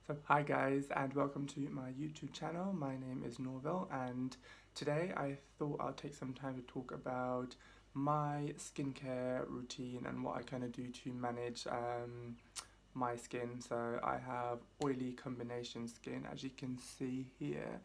So hi guys and welcome to my YouTube channel. My name is Norville and today I thought I'll take some time to talk about my skincare routine and what I kind of do to manage my skin. So I have oily combination skin, as you can see here.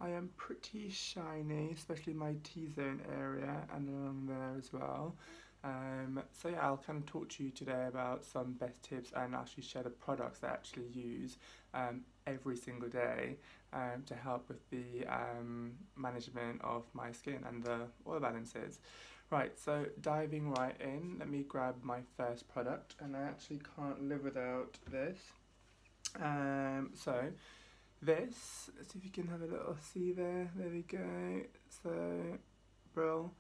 I am pretty shiny, especially my T-zone area and along there as well. So yeah, I'll kind of talk to you today about some best tips and actually share the products that I actually use every single day to help with the management of my skin and the oil balances. Right, so diving right in, let me grab my first product, and I actually can't live without this. So this, let's see if you can have a little see there. There we go. So, brill.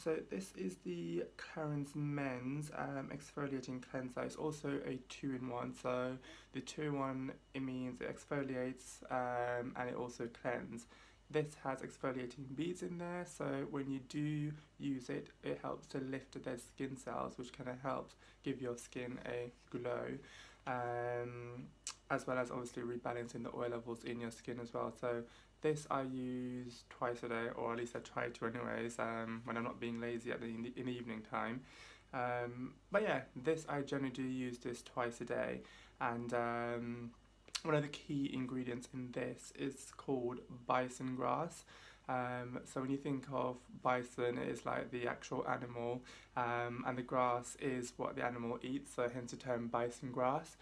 So this is the Clarins Men's exfoliating cleanser. It's also a 2-in-1. So the 2-in-1, it means it exfoliates and it also cleanses. This has exfoliating beads in there, so when you do use it, it helps to lift the dead skin cells, which kind of helps give your skin a glow. As well as obviously rebalancing the oil levels in your skin as well. So this I use twice a day, or at least I try to anyways, when I'm not being lazy in the evening time. But yeah, this I generally do use this twice a day, and one of the key ingredients in this is called bison grass. So when you think of bison, it is like the actual animal, and the grass is what the animal eats, so hence the term bison grass.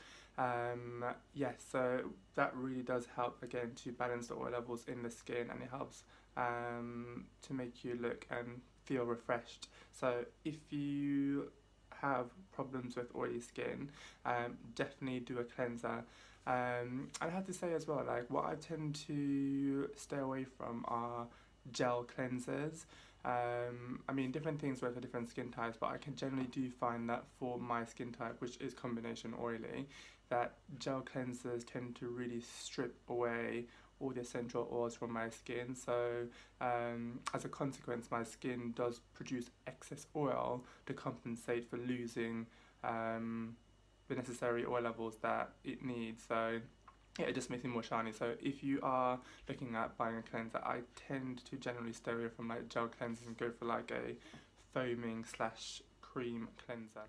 Yes, so that really does help again to balance the oil levels in the skin, and it helps to make you look and feel refreshed. So if you have problems with oily skin, definitely do a cleanser. I have to say as well, like what I tend to stay away from are gel cleansers. I mean, different things work for different skin types, but I can generally do find that for my skin type, which is combination oily, that gel cleansers tend to really strip away all the essential oils from my skin. So as a consequence, my skin does produce excess oil to compensate for losing the necessary oil levels that it needs. So yeah, it just makes it more shiny. So if you are looking at buying a cleanser, I tend to generally stay away from like gel cleansers and go for like a foaming slash cream cleanser.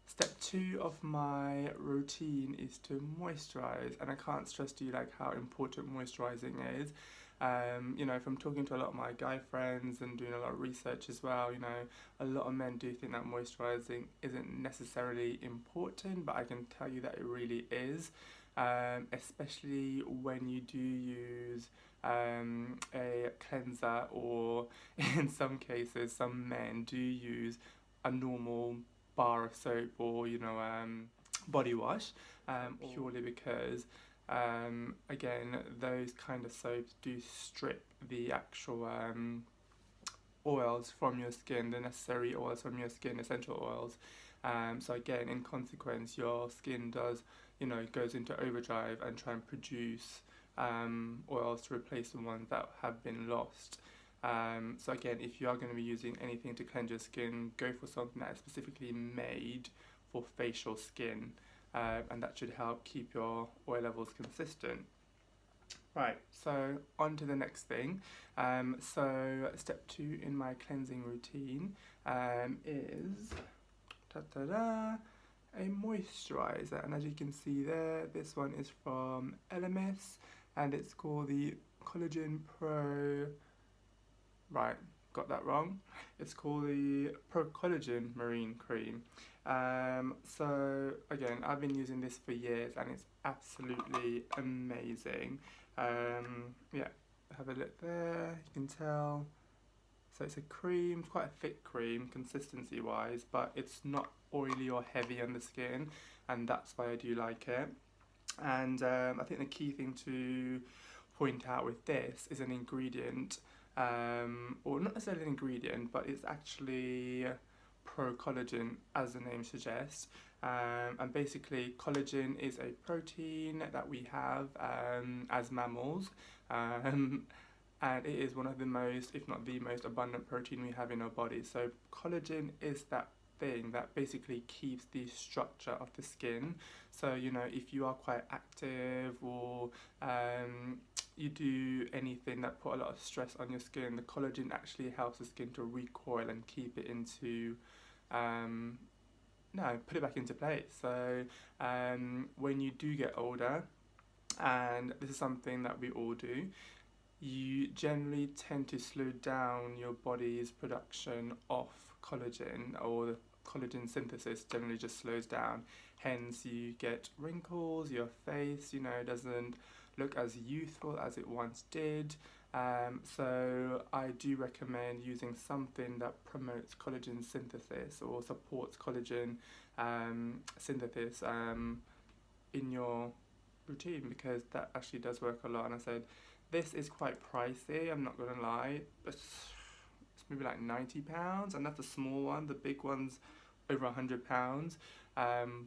Step 2 of my routine is to moisturize, and I can't stress to you like how important moisturizing is. You know, from talking to a lot of my guy friends and doing a lot of research as well, you know, a lot of men do think that moisturizing isn't necessarily important, but I can tell you that it really is, especially when you do use a cleanser, or in some cases, some men do use a normal bar of soap, or you know, body wash, purely because again, those kind of soaps do strip the actual oils from your skin, the necessary oils from your skin, essential oils. So again, in consequence, your skin does, you know, goes into overdrive and try and produce oils to replace the ones that have been lost. So again, if you are going to be using anything to cleanse your skin, go for something that is specifically made for facial skin, and that should help keep your oil levels consistent. Right, so on to the next thing. So step 2 in my cleansing routine is a moisturiser, and as you can see there, this one is from Elemis, and it's called the Collagen Pro. Right, got that wrong. It's called the Procollagen Marine Cream. So again, I've been using this for years and it's absolutely amazing. Yeah, have a look there, you can tell. So it's a cream, quite a thick cream consistency wise, but it's not oily or heavy on the skin, and that's why I do like it. And I think the key thing to point out with this is an ingredient, or not necessarily an ingredient, but it's actually pro-collagen, as the name suggests. And basically, collagen is a protein that we have as mammals, and it is one of the most, if not the most abundant protein we have in our body. So collagen is that thing that basically keeps the structure of the skin. So, you know, if you are quite active or you do anything that put a lot of stress on your skin, the collagen actually helps the skin to recoil and keep it into put it back into place. So when you do get older, and this is something that we all do, you generally tend to slow down your body's production of collagen, or the collagen synthesis generally just slows down. Hence, you get wrinkles, your face, you know, doesn't look as youthful as it once did. So I do recommend using something that promotes collagen synthesis or supports collagen synthesis in your routine, because that actually does work a lot. And I said, this is quite pricey, I'm not gonna lie. It's maybe like £90, and that's a small one. The big one's over £100.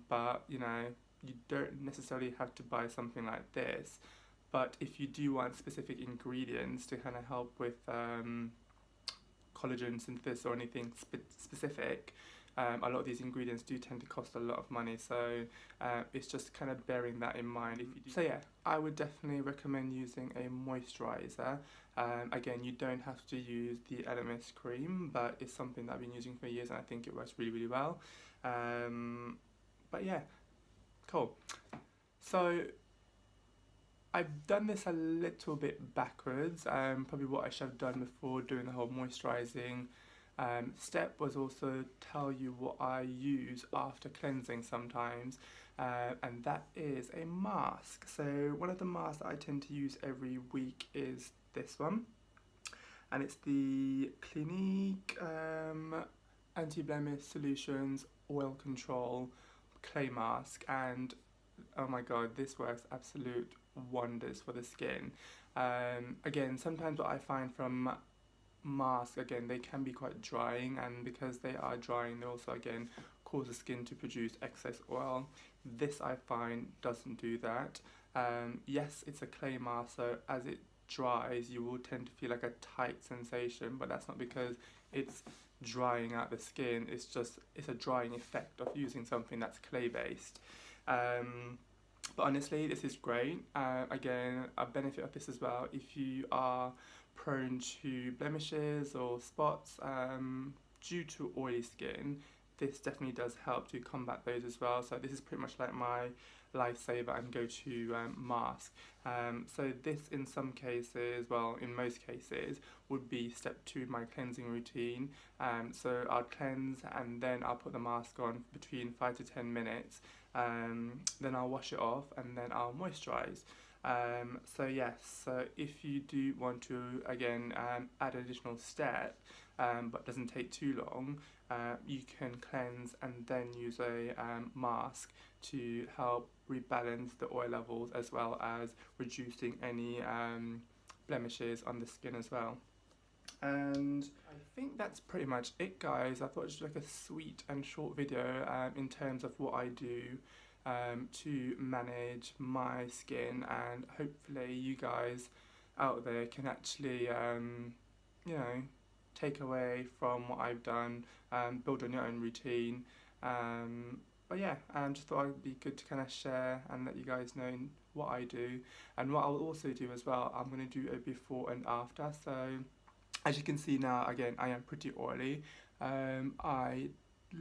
But you know, you don't necessarily have to buy something like this. But if you do want specific ingredients to kind of help with collagen synthesis or anything specific, a lot of these ingredients do tend to cost a lot of money, so it's just kind of bearing that in mind if you do. So yeah, I would definitely recommend using a moisturiser. Again, you don't have to use the Elemis cream, but it's something that I've been using for years and I think it works really, really well. But yeah, cool. So I've done this a little bit backwards. Probably what I should have done before doing the whole moisturising step was also tell you what I use after cleansing sometimes, and that is a mask. So one of the masks that I tend to use every week is this one, and it's the Clinique Anti-Blemish Solutions Oil Control Clay Mask, and oh my god, this works absolute wonders for the skin. Again, sometimes what I find from masks, again, they can be quite drying, and because they are drying, they also again cause the skin to produce excess oil. This I find doesn't do that. Yes, it's a clay mask, so as it dries you will tend to feel like a tight sensation, but that's not because it's drying out the skin, it's a drying effect of using something that's clay based. But honestly, this is great. Again, a benefit of this as well, if you are prone to blemishes or spots due to oily skin, this definitely does help to combat those as well. So this is pretty much like my lifesaver and go-to mask. So this in some cases, well in most cases, would be step 2 in my cleansing routine. So I'll cleanse and then I'll put the mask on between 5 to 10 minutes. Then I'll wash it off and then I'll moisturise. So yes, so if you do want to again add an additional step, but doesn't take too long, you can cleanse and then use a mask to help rebalance the oil levels, as well as reducing any blemishes on the skin as well. And I think that's pretty much it, guys. I thought it was like a sweet and short video in terms of what I do to manage my skin, and hopefully you guys out there can actually you know, take away from what I've done, build on your own routine. But yeah, just thought it'd be good to kind of share and let you guys know what I do. And what I'll also do as well, I'm going to do a before and after. So as you can see now, again, I am pretty oily. I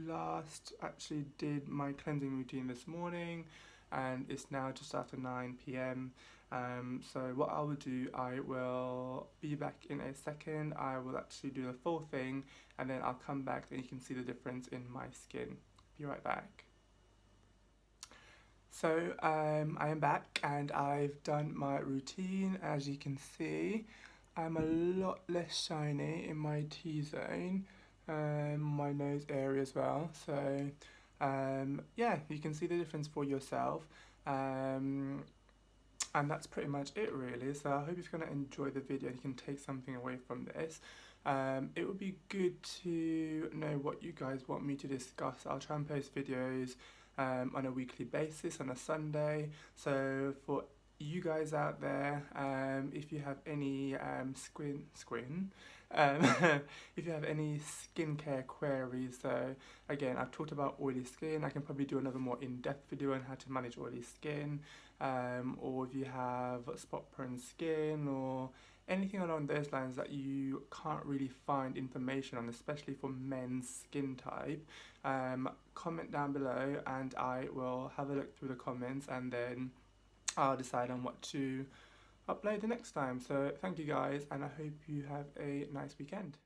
last actually did my cleansing routine this morning, and it's now just after 9 p.m. So what I will do, I will be back in a second. I will actually do the full thing and then I'll come back and you can see the difference in my skin. Be right back. So I am back and I've done my routine. As you can see, I'm a lot less shiny in my T-zone, my nose area as well. So yeah, you can see the difference for yourself. And that's pretty much it really. So I hope you're going to enjoy the video and you can take something away from this. It would be good to know what you guys want me to discuss. I'll try and post videos on a weekly basis on a Sunday. So for you guys out there, if you have any um, if you have any skincare queries. So again, I've talked about oily skin. I can probably do another more in-depth video on how to manage oily skin, or if you have spot-prone skin or anything along those lines that you can't really find information on, especially for men's skin type, comment down below and I will have a look through the comments, and then I'll decide on what to upload the next time. So thank you guys, and I hope you have a nice weekend.